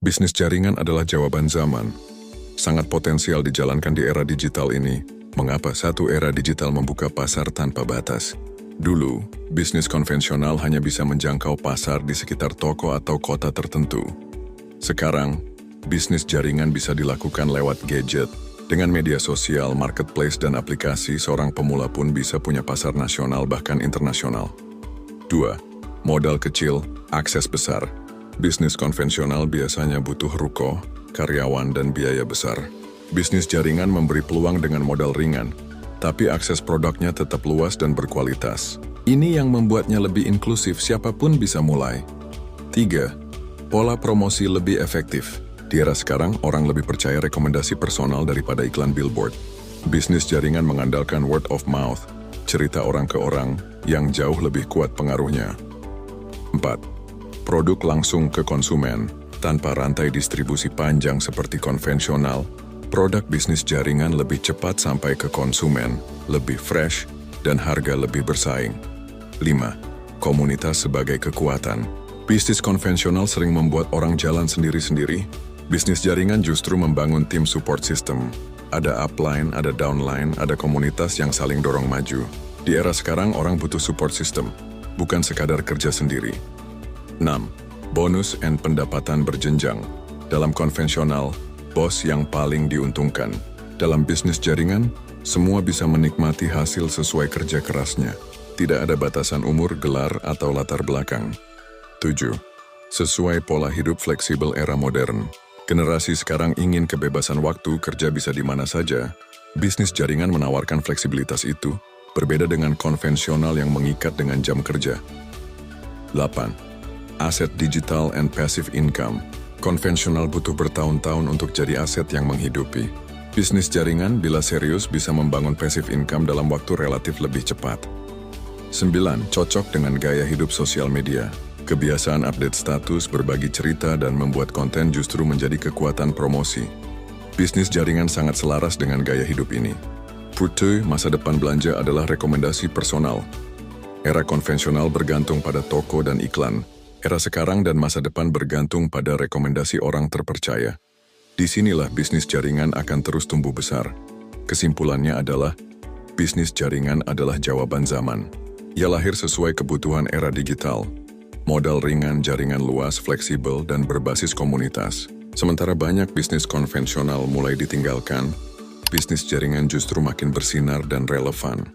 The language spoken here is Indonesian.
Bisnis jaringan adalah jawaban zaman. Sangat potensial dijalankan di era digital ini. Mengapa satu era digital membuka pasar tanpa batas? Dulu, bisnis konvensional hanya bisa menjangkau pasar di sekitar toko atau kota tertentu. Sekarang, bisnis jaringan bisa dilakukan lewat gadget. Dengan media sosial, marketplace, dan aplikasi, seorang pemula pun bisa punya pasar nasional bahkan internasional. 2. Modal kecil, akses besar. Bisnis konvensional biasanya butuh ruko, karyawan, dan biaya besar. Bisnis jaringan memberi peluang dengan modal ringan, tapi akses produknya tetap luas dan berkualitas. Ini yang membuatnya lebih inklusif, siapapun bisa mulai. 3. Pola promosi lebih efektif. Di era sekarang, orang lebih percaya rekomendasi personal daripada iklan billboard. Bisnis jaringan mengandalkan word of mouth, cerita orang ke orang, yang jauh lebih kuat pengaruhnya. 4. Produk langsung ke konsumen. Tanpa rantai distribusi panjang seperti konvensional, produk bisnis jaringan lebih cepat sampai ke konsumen, lebih fresh, dan harga lebih bersaing. 5. Komunitas sebagai kekuatan. Bisnis konvensional sering membuat orang jalan sendiri-sendiri. Bisnis jaringan justru membangun tim support system. Ada upline, ada downline, ada komunitas yang saling dorong maju. Di era sekarang, orang butuh support system, bukan sekadar kerja sendiri. 6. Bonus and pendapatan berjenjang. Dalam konvensional, bos yang paling diuntungkan. Dalam bisnis jaringan, semua bisa menikmati hasil sesuai kerja kerasnya. Tidak ada batasan umur, gelar, atau latar belakang. 7. Sesuai pola hidup fleksibel era modern. Generasi sekarang ingin kebebasan waktu, kerja bisa di mana saja. Bisnis jaringan menawarkan fleksibilitas itu, berbeda dengan konvensional yang mengikat dengan jam kerja. 8. Aset digital and passive income. Konvensional butuh bertahun-tahun untuk jadi aset yang menghidupi. Bisnis jaringan bila serius bisa membangun passive income dalam waktu relatif lebih cepat. 9. Cocok dengan gaya hidup sosial media. Kebiasaan update status, berbagi cerita, dan membuat konten justru menjadi kekuatan promosi. Bisnis jaringan sangat selaras dengan gaya hidup ini. Purtu, masa depan belanja adalah rekomendasi personal. Era konvensional bergantung pada toko dan iklan. Era sekarang dan masa depan bergantung pada rekomendasi orang terpercaya. Disinilah bisnis jaringan akan terus tumbuh besar. Kesimpulannya adalah, bisnis jaringan adalah jawaban zaman. Ia lahir sesuai kebutuhan era digital. Modal ringan, jaringan luas, fleksibel, dan berbasis komunitas. Sementara banyak bisnis konvensional mulai ditinggalkan, bisnis jaringan justru makin bersinar dan relevan.